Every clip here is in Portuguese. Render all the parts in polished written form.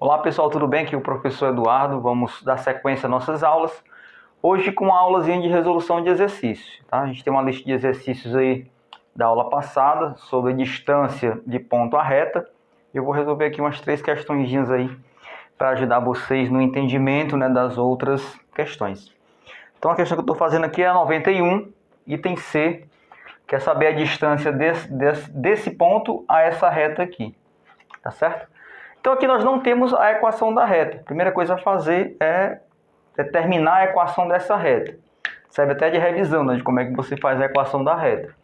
Olá pessoal, tudo bem? Aqui é o professor Eduardo. Vamos dar sequência às nossas aulas. Hoje com uma aulazinha de resolução de exercícios. Tá? A gente tem uma lista de exercícios aí da aula passada sobre distância de ponto à reta. Eu vou resolver aqui umas 3 questõezinhas aí para ajudar vocês no entendimento, né, das outras questões. Então a questão que eu estou fazendo aqui é a 91, item C. Quer saber a distância desse ponto a essa reta aqui. Tá certo? Então aqui nós não temos a equação da reta. A primeira coisa a fazer é determinar a equação dessa reta. Serve até de revisão, né, de como é que você faz a equação da reta.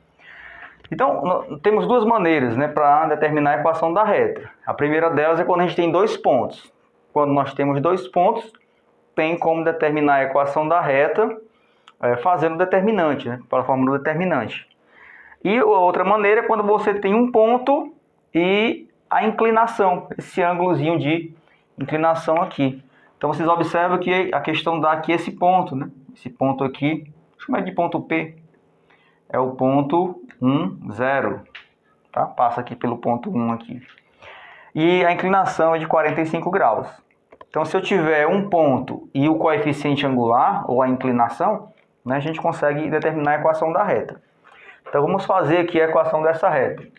Então, temos duas maneiras, né, para determinar a equação da reta. A primeira delas é quando a gente tem 2 pontos. Quando nós temos 2 pontos, tem como determinar a equação da reta fazendo o determinante, né, pela fórmula do determinante. E a outra maneira é quando você tem um ponto e a inclinação, esse ângulozinho de inclinação aqui. Então vocês observam que a questão dá aqui esse ponto, né? Esse ponto aqui, chama de ponto P, é o ponto 1, 0. Tá? Passa aqui pelo ponto 1 aqui. E a inclinação é de 45 graus. Então se eu tiver um ponto e o coeficiente angular, ou a inclinação, né, a gente consegue determinar a equação da reta. Então vamos fazer aqui a equação dessa reta.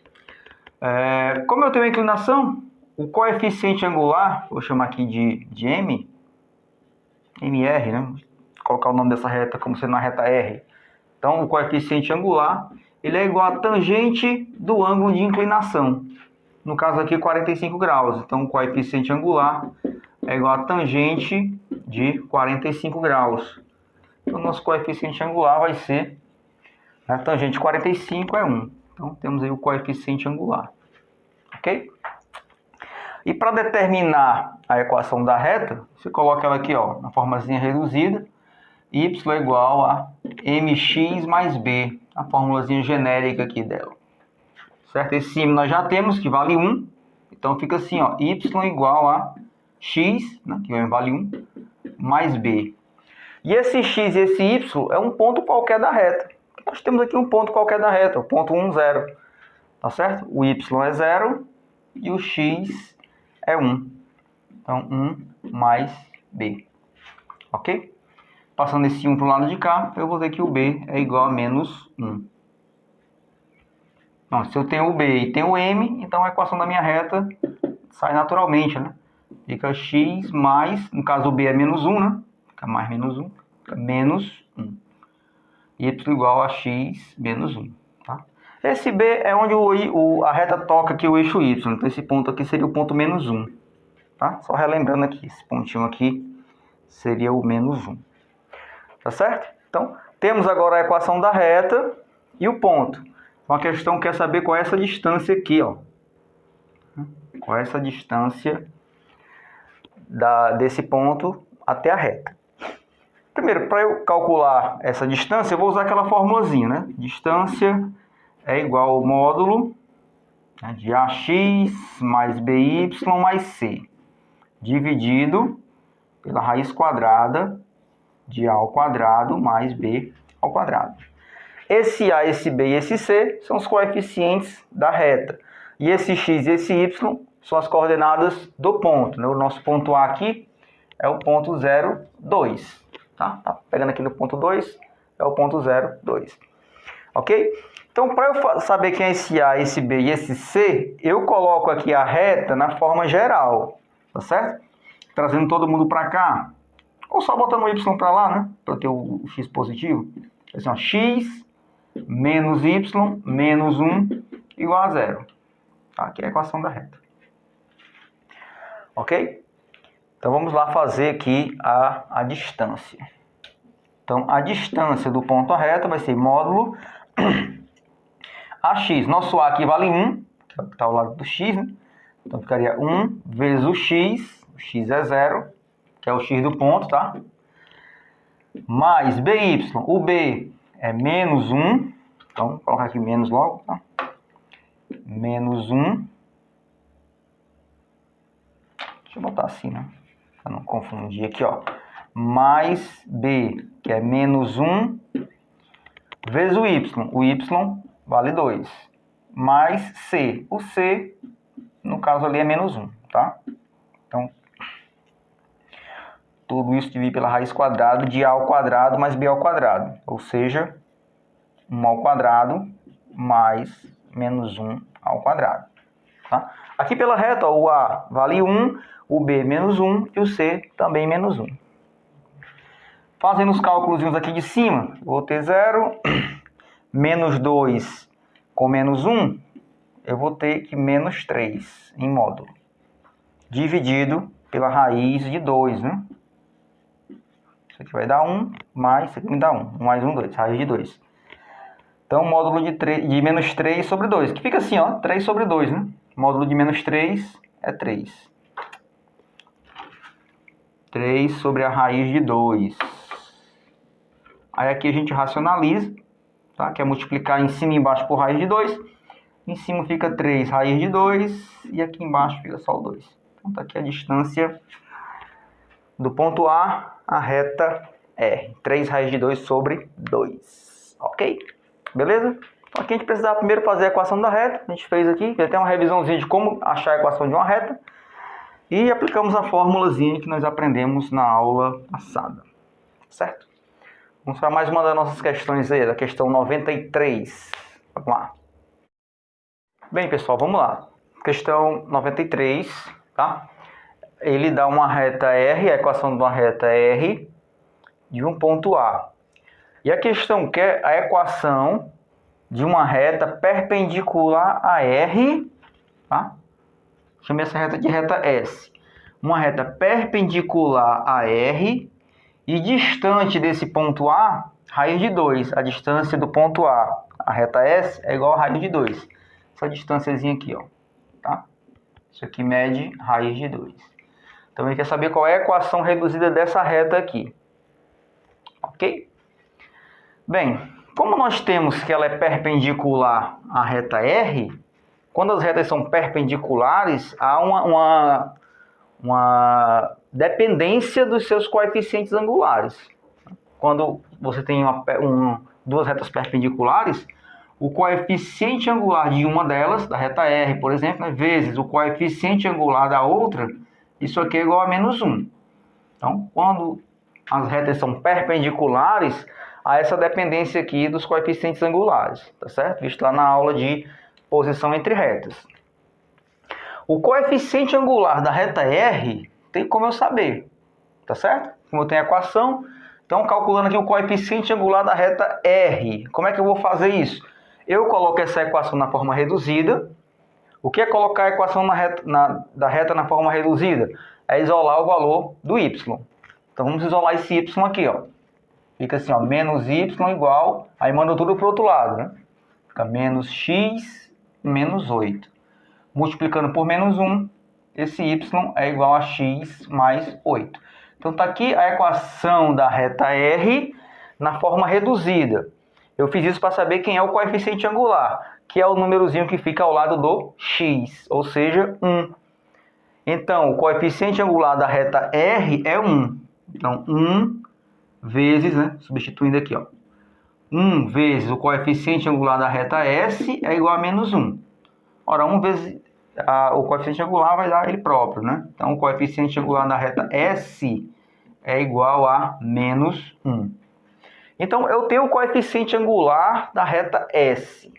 Como eu tenho a inclinação, o coeficiente angular, vou chamar aqui de MR, né? Vou colocar o nome dessa reta como sendo a reta R. Então, o coeficiente angular, ele é igual a tangente do ângulo de inclinação. No caso aqui, 45 graus. Então, o coeficiente angular é igual a tangente de 45 graus. Então, o nosso coeficiente angular vai ser, a tangente de 45 é 1. Então, temos aí o coeficiente angular. Ok? E para determinar a equação da reta, você coloca ela aqui, ó, na formazinha reduzida. Y é igual a mx mais b. A formulazinha genérica aqui dela. Certo? Esse símbolo nós já temos, que vale 1. Então, fica assim, ó, y igual a x, né, que vale 1, mais b. E esse x e esse y é um ponto qualquer da reta. Nós temos aqui um ponto qualquer da reta, o ponto 1, 0. Tá certo? O y é 0 e o x é 1. Então, 1 mais b. Ok? Passando esse 1 para o lado de cá, eu vou dizer que o b é igual a menos 1. Então, se eu tenho o b e tenho o m, então a equação da minha reta sai naturalmente, né? Fica x mais, no caso o b é menos 1, né? Fica mais menos 1, fica menos 1. Y igual a x menos 1. Tá? Esse B é onde a reta toca aqui o eixo Y. Então esse ponto aqui seria o ponto menos 1. Tá? Só relembrando aqui, esse pontinho aqui seria o menos 1. Tá certo? Então, temos agora a equação da reta e o ponto. Então a questão quer saber qual é essa distância aqui, ó. Qual é essa distância desse ponto até a reta. Primeiro, para eu calcular essa distância, eu vou usar aquela formulazinha, né? Distância é igual ao módulo, né, de AX mais BY mais C, dividido pela raiz quadrada de A ao quadrado mais B ao quadrado. Esse A, esse B e esse C são os coeficientes da reta. E esse X e esse Y são as coordenadas do ponto, né? O nosso ponto A aqui é o ponto 0, 2. Tá? Pegando aqui no ponto 2, é o ponto 0, 2. Ok? Então, para eu saber quem é esse A, esse B e esse C, eu coloco aqui a reta na forma geral. Tá certo? Trazendo todo mundo para cá. Ou só botando o Y para lá, né? Para ter o X positivo. Assim, ó, X menos Y menos 1 igual a 0. Tá? Aqui é a equação da reta. Ok? Então, vamos lá fazer aqui a distância. Então, a distância do ponto à reta vai ser módulo AX. Nosso A aqui vale 1, que está ao lado do X, né? Então, ficaria 1 vezes o X é 0, que é o X do ponto, tá? Mais BY. O B é menos 1, então, vou colocar aqui menos logo, tá? Menos 1. Deixa eu botar assim, né? Para não confundir aqui, ó. Mais B, que é menos 1, vezes o Y. O Y vale 2. Mais C. O C, no caso ali, é menos 1, tá? Então, tudo isso dividido pela raiz quadrada de a ao quadrado mais b ao quadrado. Ou seja, 1 ao quadrado mais menos 1 ao quadrado. Tá? Aqui pela reta, ó, o a vale 1, o b menos 1 e o c também menos 1. Fazendo os cálculos aqui de cima, vou ter 0, menos 2 com menos 1, eu vou ter que menos 3 em módulo, dividido pela raiz de 2, né? Isso aqui vai dar 1, mais isso aqui me dá 1. 1 mais 1, 2, raiz de 2. Então, módulo de menos 3 sobre 2, que fica assim, ó, 3 sobre 2, né? Módulo de menos 3 é 3. 3 sobre a raiz de 2. Aí aqui a gente racionaliza, tá? Que é multiplicar em cima e embaixo por raiz de 2. Em cima fica 3 raiz de 2 e aqui embaixo fica só o 2. Então tá aqui a distância do ponto A à reta R. 3 raiz de 2 sobre 2. Ok? Beleza? Então aqui a gente precisava primeiro fazer a equação da reta. A gente fez aqui, tem até uma revisãozinha de como achar a equação de uma reta. E aplicamos a formulazinha que nós aprendemos na aula passada. Certo? Vamos para mais uma das nossas questões aí, da questão 93. Vamos lá. Bem, pessoal, vamos lá. Questão 93, tá? Ele dá uma reta R, a equação de uma reta R de um ponto A. E a questão quer a equação de uma reta perpendicular a R, tá? Chamei essa reta de reta S. Uma reta perpendicular a R e distante desse ponto A, raiz de 2. A distância do ponto A, a reta S, é igual a raiz de 2. Essa distânciazinha aqui, ó, tá? Isso aqui mede raiz de 2. Então, a gente quer saber qual é a equação reduzida dessa reta aqui. Ok? Bem, como nós temos que ela é perpendicular à reta R, quando as retas são perpendiculares, há uma dependência dos seus coeficientes angulares. Quando você tem duas retas perpendiculares, o coeficiente angular de uma delas, da reta R, por exemplo, vezes o coeficiente angular da outra, isso aqui é igual a menos 1. Então, quando as retas são perpendiculares, há essa dependência aqui dos coeficientes angulares, tá certo? Visto lá na aula de posição entre retas. O coeficiente angular da reta R, tem como eu saber, tá certo? Como eu tenho a equação, então calculando aqui o coeficiente angular da reta R, como é que eu vou fazer isso? Eu coloco essa equação na forma reduzida. O que é colocar a equação da reta na forma reduzida? É isolar o valor do y. Então vamos isolar esse y aqui, ó. Fica assim, ó, menos y igual, aí manda tudo para o outro lado, né? Fica menos x menos 8. Multiplicando por menos 1, esse y é igual a x mais 8. Então está aqui a equação da reta R na forma reduzida. Eu fiz isso para saber quem é o coeficiente angular, que é o númerozinho que fica ao lado do x, ou seja, 1. Então, o coeficiente angular da reta R é 1. Então, 1 vezes, né, substituindo aqui, ó, 1 vezes o coeficiente angular da reta S é igual a menos 1. Ora, 1 vezes o coeficiente angular vai dar ele próprio, né? Então, o coeficiente angular da reta S é igual a menos 1. Então, eu tenho o coeficiente angular da reta S.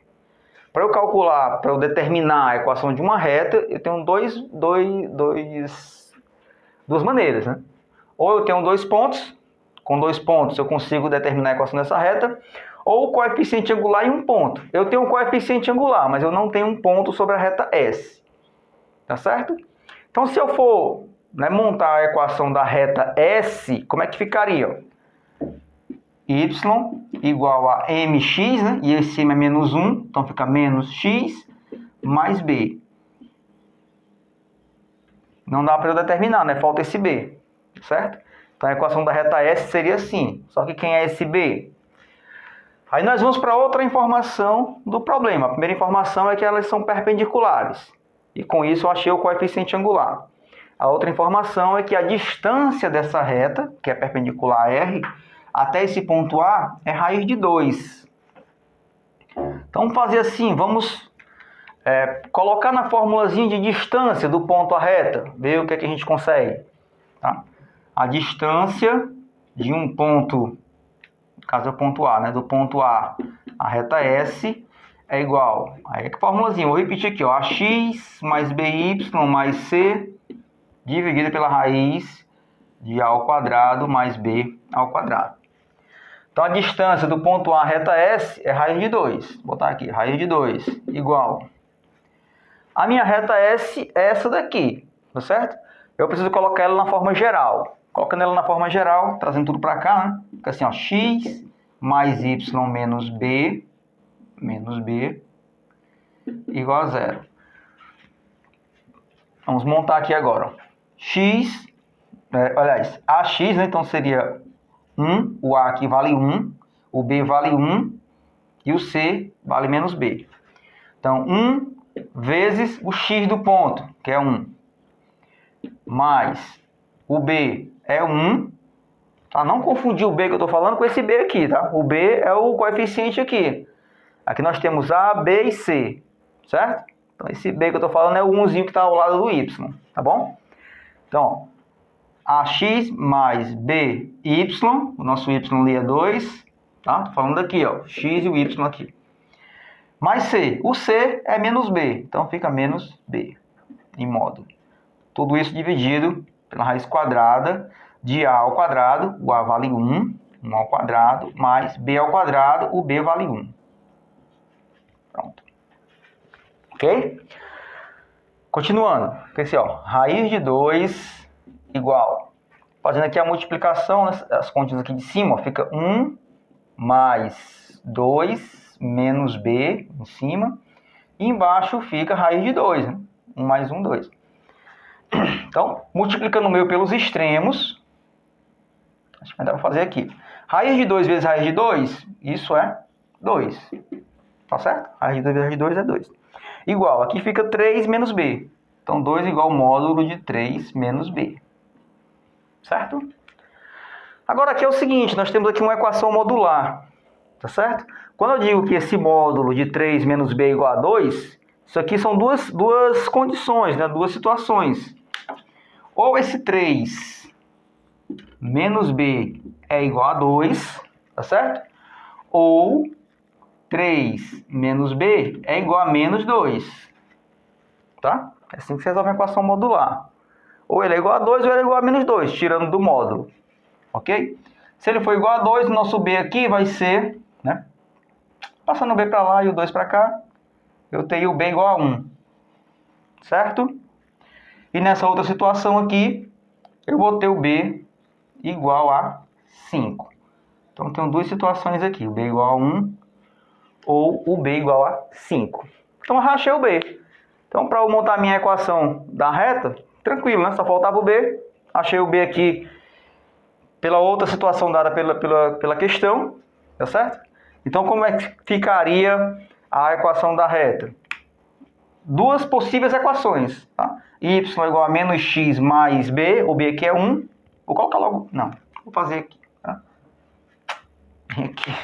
Para eu calcular, para eu determinar a equação de uma reta, eu tenho duas maneiras, né? Ou eu tenho 2 pontos, com 2 pontos eu consigo determinar a equação dessa reta, ou o coeficiente angular e 1 ponto. Eu tenho um coeficiente angular, mas eu não tenho um ponto sobre a reta S. Tá certo? Então, se eu for, né, montar a equação da reta S, como é que ficaria? Y igual a mx, né? E esse m é menos 1, então fica menos x mais b. Não dá para eu determinar, né? Falta esse b, certo? Então, a equação da reta S seria assim. Só que quem é esse b? Aí nós vamos para outra informação do problema. A primeira informação é que elas são perpendiculares. E com isso eu achei o coeficiente angular. A outra informação é que a distância dessa reta, que é perpendicular a R, até esse ponto A é raiz de 2. Então vamos fazer assim, vamos colocar na formulazinha de distância do ponto à reta, ver o que é que a gente consegue. Tá? a distância de um ponto, no caso é o ponto A, né? Do ponto A à reta S é igual, aí é que formulazinha, vou repetir aqui, ó, ax mais by mais c dividido pela raiz de a ao quadrado mais b ao quadrado. Então, a distância do ponto A à reta S é raiz de 2. Vou botar aqui, raiz de 2 igual. A minha reta S é essa daqui, tá certo? Eu preciso colocar ela na forma geral. Colocando ela na forma geral, trazendo tudo para cá, né? Fica assim, ó, x mais y menos b igual a 0. Vamos montar aqui agora. Ó. X, aliás, ax, né? Então seria 1, o A aqui vale 1, o B vale 1 e o C vale menos B. Então, 1 vezes o X do ponto, que é 1, mais o B é 1, tá? Não confundir o B que eu estou falando com esse B aqui, tá? O B é o coeficiente aqui. Aqui nós temos A, B e C, certo? Então, esse B que eu estou falando é o 1zinho que está ao lado do Y, tá bom? Então, ax mais by, o nosso y ali é 2, tá? Tô falando aqui, ó, x e o y aqui. Mais c, o c é menos b, então fica menos b, em módulo. Tudo isso dividido pela raiz quadrada de a ao quadrado, o a vale 1, 1 ao quadrado, mais b ao quadrado, o b vale 1. Pronto. Ok? Continuando, esse, ó, raiz de 2 igual, fazendo aqui a multiplicação, as continhas aqui de cima, ó, fica 1 mais 2 menos b em cima, e embaixo fica raiz de 2, né? 1 mais 1, 2. Então, multiplicando o meu pelos extremos, acho que vai dar para fazer aqui. Raiz de 2 vezes raiz de 2, isso é 2. Tá certo? Raiz de 2 vezes raiz de 2 é 2. Igual, aqui fica 3 menos b. Então, 2 igual ao módulo de 3 menos b. Certo? Agora aqui é o seguinte, nós temos aqui uma equação modular. Tá certo? Quando eu digo que esse módulo de 3 menos b é igual a 2, isso aqui são duas condições, né? Duas situações. Ou esse 3 menos b é igual a 2, tá certo? Ou 3 menos b é igual a menos 2. Tá? É assim que você resolve a equação modular. Ou ele é igual a 2 ou ele é igual a menos 2, tirando do módulo. Ok? Se ele for igual a 2, o nosso b aqui vai ser, né? Passando o b para lá e o 2 para cá, eu tenho o b igual a 1. Certo? E nessa outra situação aqui, eu vou ter o b igual a 5. Então, tenho duas situações aqui, o b igual a 1 ou o b igual a 5. Então, eu rachei o b. Então, para eu montar a minha equação da reta, tranquilo, né? Só faltava o b. Achei o b aqui pela outra situação dada pela questão, tá certo? Então, como é que ficaria a equação da reta? Duas possíveis equações, tá? Y igual a menos x mais b, o b aqui é 1. Vou colocar logo... Não, vou fazer aqui, tá? Aqui.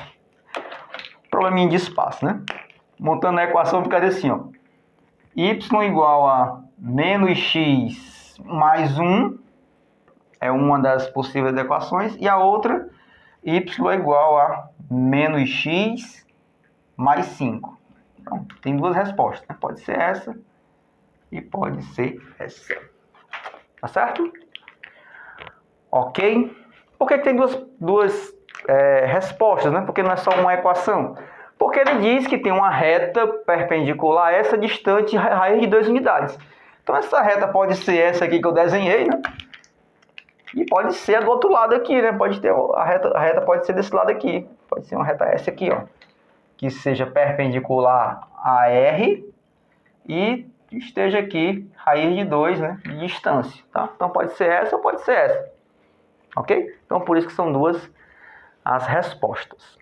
Probleminha de espaço, né? Montando a equação ficaria assim, ó. Y igual a menos x mais 1 é uma das possíveis equações. E a outra, y é igual a menos x mais 5. Então, tem duas respostas, né? Pode ser essa e pode ser essa. Tá certo? Ok? Por que tem duas respostas, né? Porque não é só uma equação. Porque ele diz que tem uma reta perpendicular a essa distante raiz de 2 unidades. Então, essa reta pode ser essa aqui que eu desenhei, né? E pode ser a do outro lado aqui, né? Pode ter a reta pode ser desse lado aqui. Pode ser uma reta S aqui, ó. Que seja perpendicular a R e esteja aqui raiz de 2, né? De distância, tá? Então, pode ser essa ou pode ser essa. Ok? Então, por isso que são duas as respostas.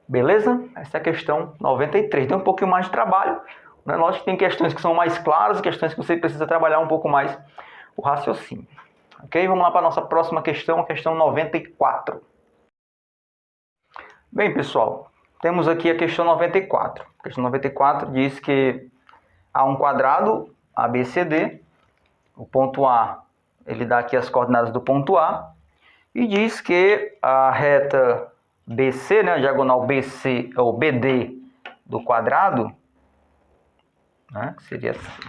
Beleza? Essa é a questão 93. Tem um pouquinho mais de trabalho. Né? Lógico que tem questões que são mais claras, questões que você precisa trabalhar um pouco mais o raciocínio. Ok? Vamos lá para a nossa próxima questão, a questão 94. Bem, pessoal, temos aqui a questão 94. A questão 94 diz que há um quadrado ABCD, o ponto A ele dá aqui as coordenadas do ponto A e diz que a reta BC, né, a diagonal BC ou BD do quadrado, né, que seria assim.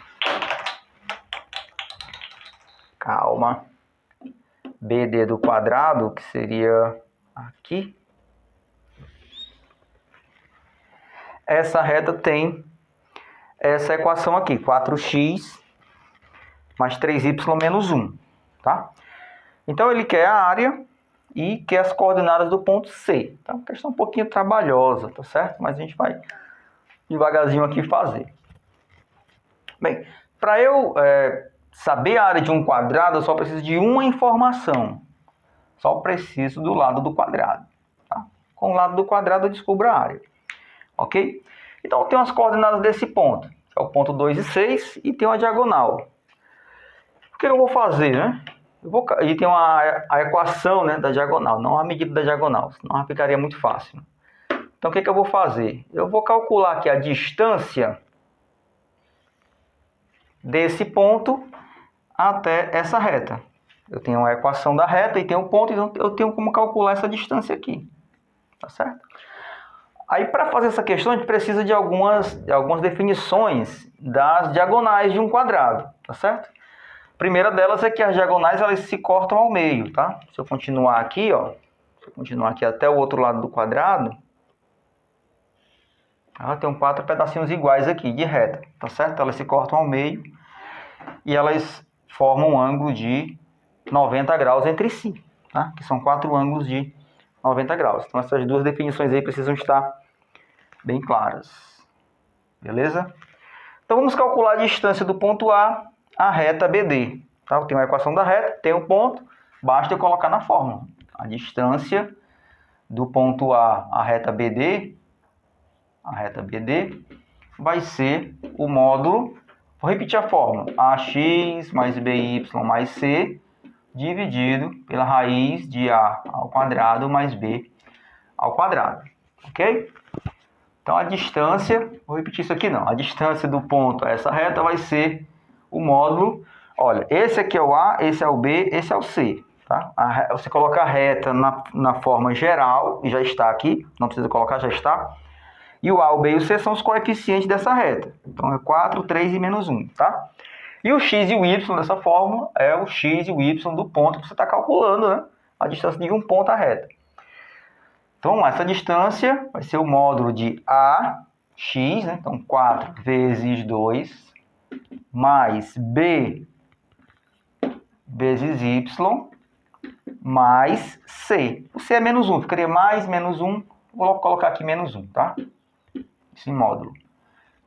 Calma. BD do quadrado, que seria aqui. Essa reta tem essa equação aqui, 4x mais 3y menos 1, tá? Então, ele quer a área e quer as coordenadas do ponto C. Tá? Uma questão um pouquinho trabalhosa, tá certo? Mas a gente vai devagarzinho aqui fazer. Bem, para eu saber a área de um quadrado, eu só preciso de uma informação. Só preciso do lado do quadrado. Tá? Com o lado do quadrado eu descubro a área. Ok? Então, eu tenho as coordenadas desse ponto. Que é o ponto 2 e 6 e tem uma diagonal. O que eu vou fazer, né? E tem a equação, né, da diagonal, não a medida da diagonal, senão ficaria muito fácil. Então, o que eu vou fazer? Eu vou calcular aqui a distância desse ponto até essa reta. Eu tenho a equação da reta e tenho um ponto, então eu tenho como calcular essa distância aqui. Tá certo? Aí, para fazer essa questão, a gente precisa de algumas definições das diagonais de um quadrado. Tá certo? A primeira delas é que as diagonais elas se cortam ao meio, tá? Se eu continuar aqui, ó, se eu continuar aqui até o outro lado do quadrado, ela tem 4 pedacinhos iguais aqui de reta, tá certo? Elas se cortam ao meio e elas formam um ângulo de 90 graus entre si, tá? Que são 4 ângulos de 90 graus. Então essas duas definições aí precisam estar bem claras. Beleza? Então vamos calcular a distância do ponto A à reta BD. Tá? Eu tenho a equação da reta, tenho um ponto, basta eu colocar na fórmula. A distância do ponto A à reta BD vai ser o módulo, vou repetir a fórmula, AX mais BY mais C, dividido pela raiz de A ao quadrado mais B ao quadrado. Ok? Então a distância, vou repetir isso aqui não, a distância do ponto a essa reta vai ser o módulo, olha, esse aqui é o A, esse é o B, esse é o C. Tá? Você coloca a reta na forma geral, e já está aqui, não precisa colocar, já está. E o A, o B e o C são os coeficientes dessa reta. Então é 4, 3 e menos 1. Tá? E o x e o y dessa fórmula é o x e o y do ponto que você está calculando, né? A distância de um ponto à reta. Então essa distância vai ser o módulo de AX, né? Então 4 vezes 2 mais B vezes Y mais C. O C é menos 1, ficaria mais menos 1. Vou colocar aqui menos 1, tá? Esse módulo.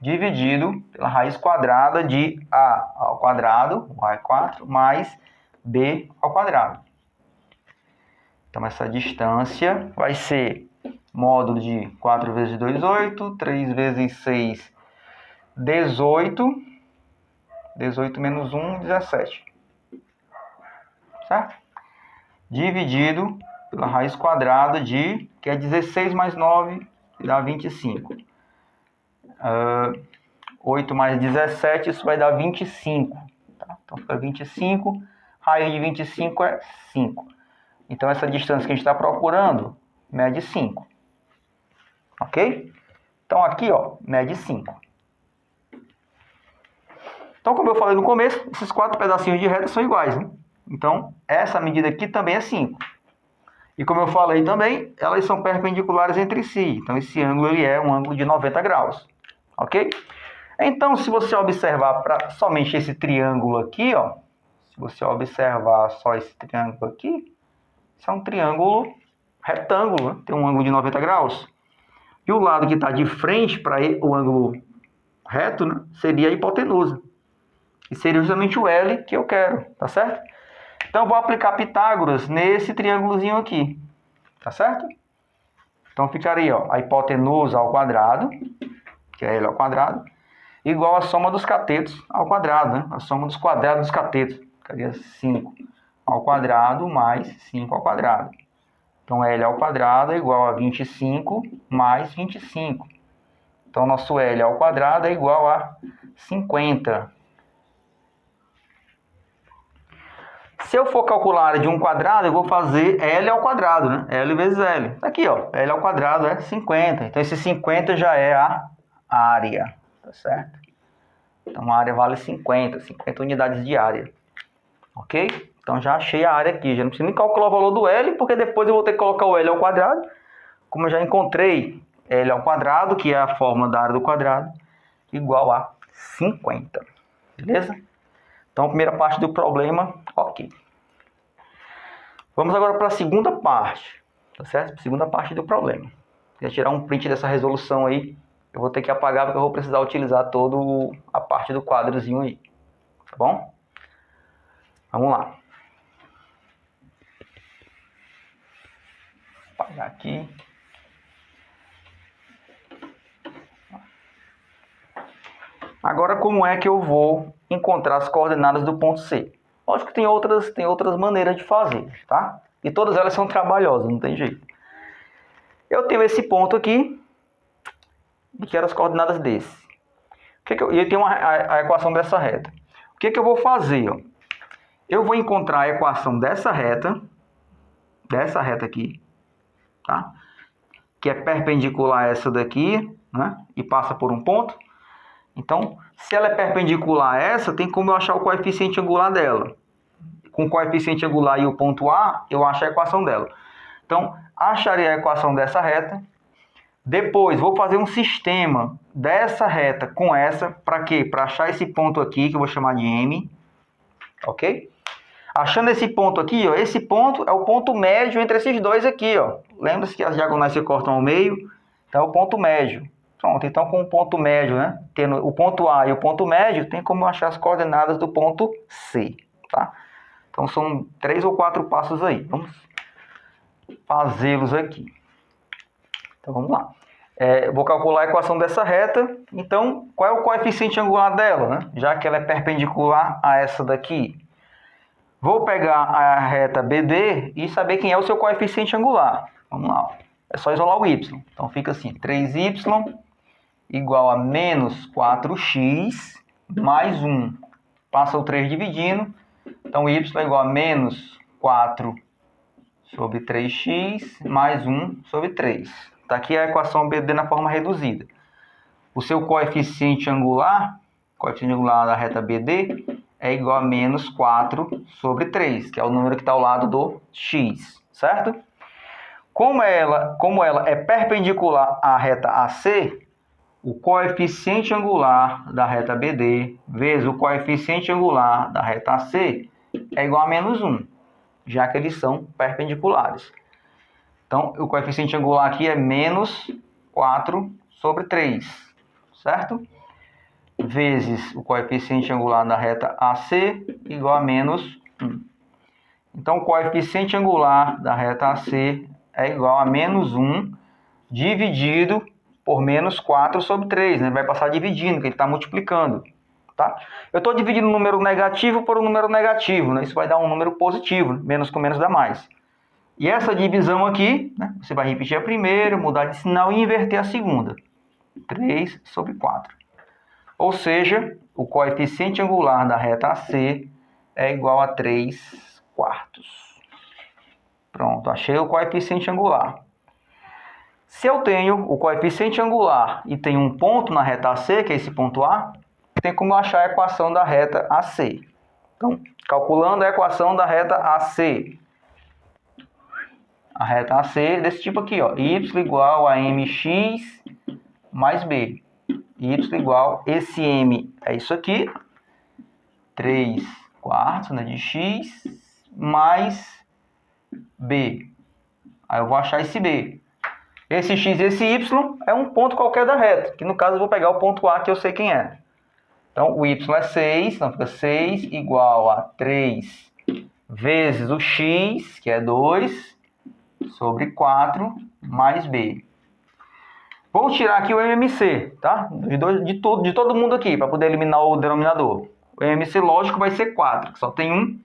Dividido pela raiz quadrada de A ao quadrado, A é 4, mais B ao quadrado. Então, essa distância vai ser módulo de 4 vezes 2, 8, 3 vezes 6, 18, 18 menos 1, 17. Certo? Dividido pela raiz quadrada de, que é 16 mais 9, que dá 25. 8 mais 17, isso vai dar 25. Tá? Então, fica 25, raiz de 25 é 5. Então, essa distância que a gente está procurando, mede 5. Ok? Então, aqui, ó, mede 5. Então, como eu falei no começo, esses 4 pedacinhos de reta são iguais, né? Então, essa medida aqui também é 5. E como eu falei também, elas são perpendiculares entre si. Então, esse ângulo ele é um ângulo de 90 graus. Ok? Então, se você observar somente esse triângulo aqui, ó, se você observar só esse triângulo aqui, isso é um triângulo retângulo, né? Tem um ângulo de 90 graus. E o lado que está de frente para o ângulo reto, né, seria a hipotenusa. E seria justamente o L que eu quero, tá certo? Então, eu vou aplicar Pitágoras nesse triângulozinho aqui, tá certo? Então, ficaria, ó, a hipotenusa ao quadrado, que é L ao quadrado, igual a soma dos catetos ao quadrado, né? A soma dos quadrados dos catetos. Ficaria 5 ao quadrado mais 5 ao quadrado. Então, L ao quadrado é igual a 25 mais 25. Então, nosso L ao quadrado é igual a 50. Se eu for calcular a área de um quadrado, eu vou fazer L ao quadrado, né? L vezes L. Aqui, ó, L ao quadrado é 50. Então, esse 50 já é a área, tá certo? Então, a área vale 50 unidades de área. Ok? Então, já achei a área aqui. Já não preciso nem calcular o valor do L, porque depois eu vou ter que colocar o L ao quadrado. Como eu já encontrei L ao quadrado, que é a fórmula da área do quadrado, igual a 50. Beleza? Então, a primeira parte do problema, ok. Vamos agora para a segunda parte, tá certo? Segunda parte do problema. Vou tirar um print dessa resolução aí. Eu vou ter que apagar porque eu vou precisar utilizar toda a parte do quadrozinho aí. Tá bom? Vamos lá. Vou apagar aqui. Agora, como é que eu vou encontrar as coordenadas do ponto C? Lógico que tem outras maneiras de fazer, tá? E todas elas são trabalhosas, não tem jeito. Eu tenho esse ponto aqui, e quero as coordenadas desse. E eu tenho a equação dessa reta. O que eu vou fazer? Ó? Eu vou encontrar a equação dessa reta aqui, tá? Que é perpendicular a essa daqui, né? E passa por um ponto. Então, se ela é perpendicular a essa, tem como eu achar o coeficiente angular dela. Com o coeficiente angular e o ponto A, eu acho a equação dela. Então, acharei a equação dessa reta. Depois, vou fazer um sistema dessa reta com essa. Para quê? Para achar esse ponto aqui, que eu vou chamar de M. Ok? Achando esse ponto aqui, ó, esse ponto é o ponto médio entre esses dois aqui. Lembra-se que as diagonais se cortam ao meio? Então, é o ponto médio. Pronto, então com o ponto médio, né? Tendo o ponto A e o ponto médio, tem como achar as coordenadas do ponto C, tá? Então são 3 ou 4 passos aí. Vamos fazê-los aqui. Então vamos lá. Eu vou calcular a equação dessa reta. Então, qual é o coeficiente angular dela, né? Já que ela é perpendicular a essa daqui. Vou pegar a reta BD e saber quem é o seu coeficiente angular. Vamos lá. É só isolar o y. Então fica assim, 3y igual a menos 4x mais 1. Passa o 3 dividindo. Então, y é igual a menos 4 sobre 3x mais 1 sobre 3. Está aqui a equação BD na forma reduzida. O seu coeficiente angular da reta BD, é igual a menos 4 sobre 3, que é o número que está ao lado do x, certo? Como ela é perpendicular à reta AC, o coeficiente angular da reta BD vezes o coeficiente angular da reta AC é igual a menos 1, já que eles são perpendiculares. Então, o coeficiente angular aqui é menos 4 sobre 3, certo? Vezes o coeficiente angular da reta AC igual a menos 1. Então, o coeficiente angular da reta AC é igual a menos 1 dividido por menos 4 sobre 3, né? Vai passar dividindo, que ele está multiplicando, tá? Eu estou dividindo um número negativo por um número negativo, né? Isso vai dar um número positivo, né? Menos com menos dá mais. E essa divisão aqui, né? Você vai repetir a primeira, mudar de sinal e inverter a segunda. 3 sobre 4. Ou seja, o coeficiente angular da reta AC é igual a 3 quartos. Pronto, achei o coeficiente angular. Se eu tenho o coeficiente angular e tenho um ponto na reta AC, que é esse ponto A, tem como achar a equação da reta AC. Então, calculando a equação da reta AC. A reta AC é desse tipo aqui, ó, y igual a mx mais b. Y igual, esse m é isso aqui, 3 quartos, né, de x, mais b. Aí eu vou achar esse b. Esse x e esse y é um ponto qualquer da reta, que no caso eu vou pegar o ponto A, que eu sei quem é. Então, o y é 6, então fica 6 igual a 3 vezes o x, que é 2, sobre 4, mais b. Vou tirar aqui o MMC, tá? De todo mundo aqui, para poder eliminar o denominador. O MMC, lógico, vai ser 4, que só tem 1.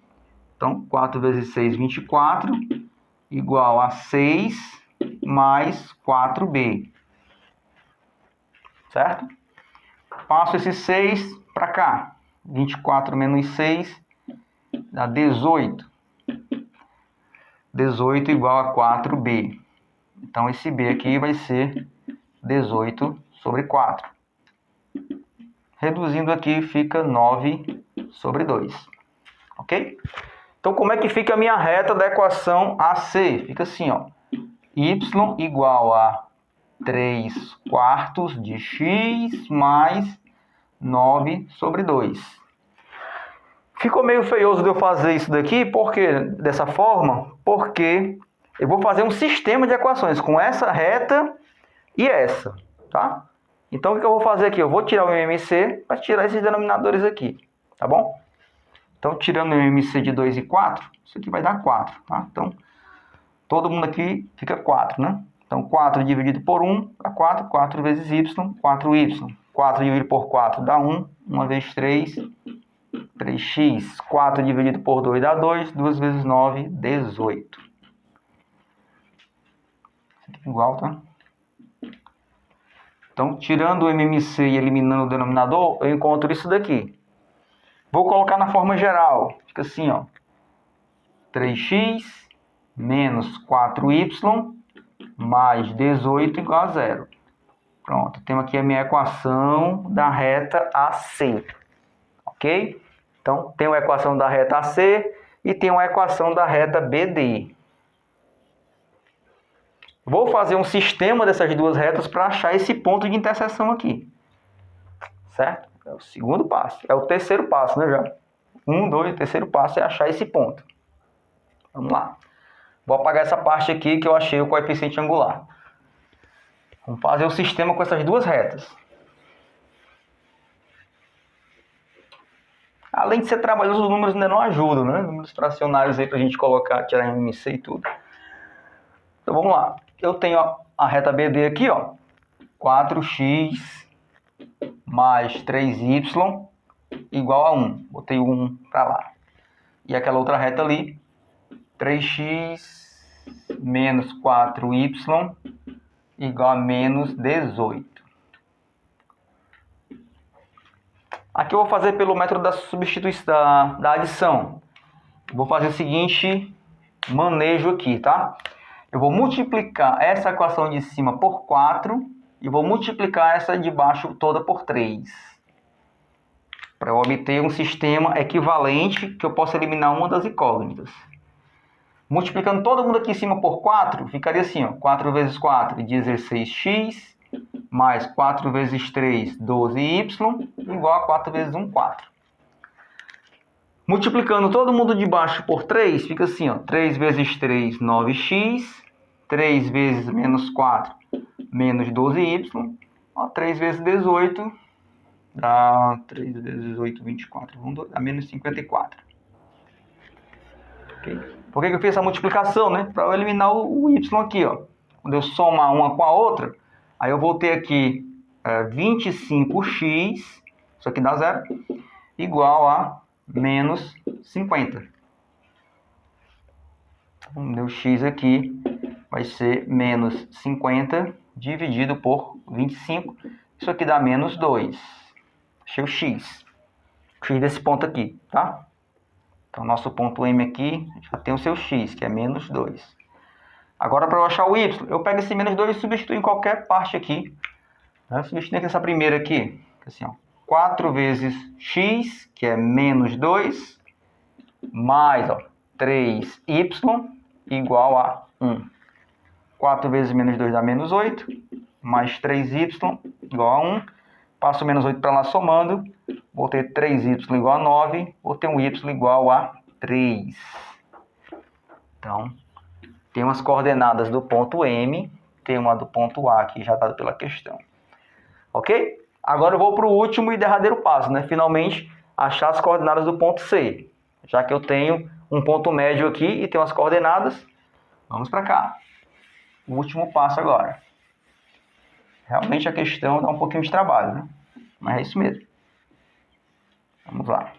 Então, 4 vezes 6, 24, igual a 6 mais 4b. Certo? Passo esse 6 para cá. 24 menos 6 dá 18. 18 igual a 4b. Então, esse b aqui vai ser 18 sobre 4. Reduzindo aqui, fica 9 sobre 2. Ok? Então, como é que fica a minha reta da equação AC? Fica assim, ó. Y igual a 3 quartos de x mais 9 sobre 2. Ficou meio feioso de eu fazer isso daqui, dessa forma, porque eu vou fazer um sistema de equações com essa reta e essa, tá? Então, o que eu vou fazer aqui? Eu vou tirar o MMC para tirar esses denominadores aqui, tá bom? Então, tirando o MMC de 2 e 4, isso aqui vai dar 4, tá? Então, todo mundo aqui fica 4, né? Então, 4 dividido por 1 dá 4, 4 vezes y, 4y. 4 dividido por 4 dá 1, 1 vezes 3, 3x. 4 dividido por 2 dá 2, 2 vezes 9, 18. Igual, tá? Então, tirando o MMC e eliminando o denominador, eu encontro isso daqui. Vou colocar na forma geral. Fica assim, ó. 3x menos 4y mais 18 igual a 0. Pronto, temos aqui a minha equação da reta AC. Ok? Então, tem a equação da reta AC e tem a equação da reta BD. Vou fazer um sistema dessas duas retas para achar esse ponto de interseção aqui. Certo? É o segundo passo. É o terceiro passo, né, já? 1, 2, o terceiro passo é achar esse ponto. Vamos lá. Vou apagar essa parte aqui que eu achei o coeficiente angular. Vamos fazer o sistema com essas duas retas. Além de ser trabalhoso, os números ainda não ajudam, né? Números fracionários aí para a gente colocar, tirar MMC e tudo. Então vamos lá. Eu tenho a reta BD aqui, ó. 4x mais 3y igual a 1. Botei o 1 para lá. E aquela outra reta ali, 3x menos 4y igual a menos 18. Aqui eu vou fazer pelo método da substituição, da adição. Vou fazer o seguinte manejo aqui, tá? Eu vou multiplicar essa equação de cima por 4 e vou multiplicar essa de baixo toda por 3. Para eu obter um sistema equivalente que eu possa eliminar uma das incógnitas. Multiplicando todo mundo aqui em cima por 4, ficaria assim, ó. 4 vezes 4, 16x, mais 4 vezes 3, 12y, igual a 4 vezes 1, 4. Multiplicando todo mundo de baixo por 3, fica assim, ó. 3 vezes 3, 9x, 3 vezes menos 4, menos 12y, ó, 3 vezes 18, dá 3 vezes 18, 24, dá menos 54. Okay? Por que eu fiz essa multiplicação, né? Para eu eliminar o y aqui, ó. Quando eu somar uma com a outra, aí eu vou ter aqui 25x, isso aqui dá 0, igual a menos 50. Então, meu x aqui vai ser menos 50 dividido por 25. Isso aqui dá menos 2. Achei o x. O x desse ponto aqui, tá? Então, nosso ponto M aqui já tem o seu x, que é menos 2. Agora, para eu achar o y, eu pego esse menos 2 e substituo em qualquer parte aqui. Substituindo aqui essa primeira aqui, assim, ó, 4 vezes x, que é menos 2, mais 3y igual a 1. 4 vezes menos 2 dá menos 8, mais 3y igual a 1. Passo o menos 8 para lá somando, vou ter 3y igual a 9, vou ter um y igual a 3. Então, tem umas coordenadas do ponto M, tem uma do ponto A aqui já dada pela questão. Ok? Agora eu vou para o último e derradeiro passo, né? Finalmente, achar as coordenadas do ponto C. Já que eu tenho um ponto médio aqui e tenho as coordenadas, vamos para cá. O último passo agora. Realmente a questão dá um pouquinho de trabalho, né? Mas é isso mesmo. Vamos lá.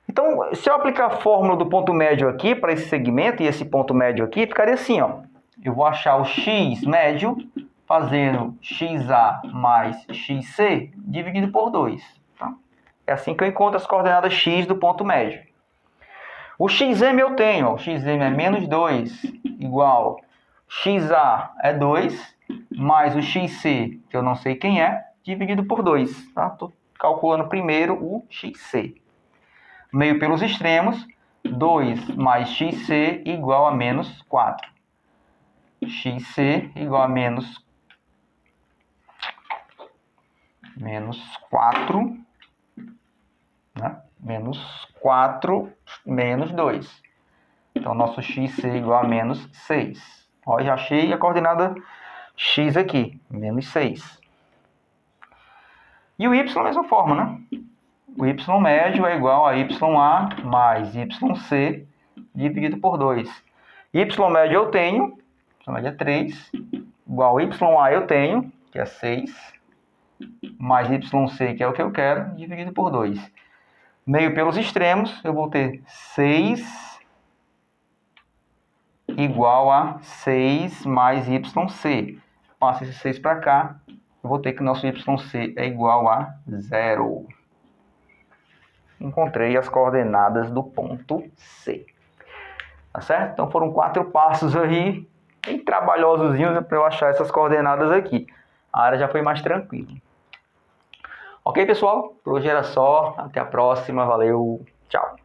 Então, se eu aplicar a fórmula do ponto médio aqui para esse segmento e esse ponto médio aqui, ficaria assim, ó. Eu vou achar o x médio fazendo xa mais xc dividido por 2. Tá? É assim que eu encontro as coordenadas x do ponto médio. O xm eu tenho, ó, o xm é menos 2, igual xa é 2, mais o xc, que eu não sei quem é, dividido por 2. Tá? Estou calculando primeiro o xc. Meio pelos extremos, 2 mais xc igual a menos 4. xc igual a menos 4, né? Menos 4 menos 2. Então, nosso xc igual a menos 6. Ó, já achei a coordenada x aqui, menos 6. E o y da mesma forma, né? O y médio é igual a ya mais yc dividido por 2. Y médio eu tenho, y médio é 3, igual a ya eu tenho, que é 6, mais yc, que é o que eu quero, dividido por 2. Meio pelos extremos, eu vou ter 6 igual a 6 mais yc. Passa esse 6 para cá, eu vou ter que nosso yc é igual a 0. Encontrei as coordenadas do ponto C. Tá certo? Então foram 4 passos aí, bem trabalhosozinhos, né, para eu achar essas coordenadas aqui. A área já foi mais tranquila. Ok, pessoal? Por hoje era só. Até a próxima. Valeu. Tchau.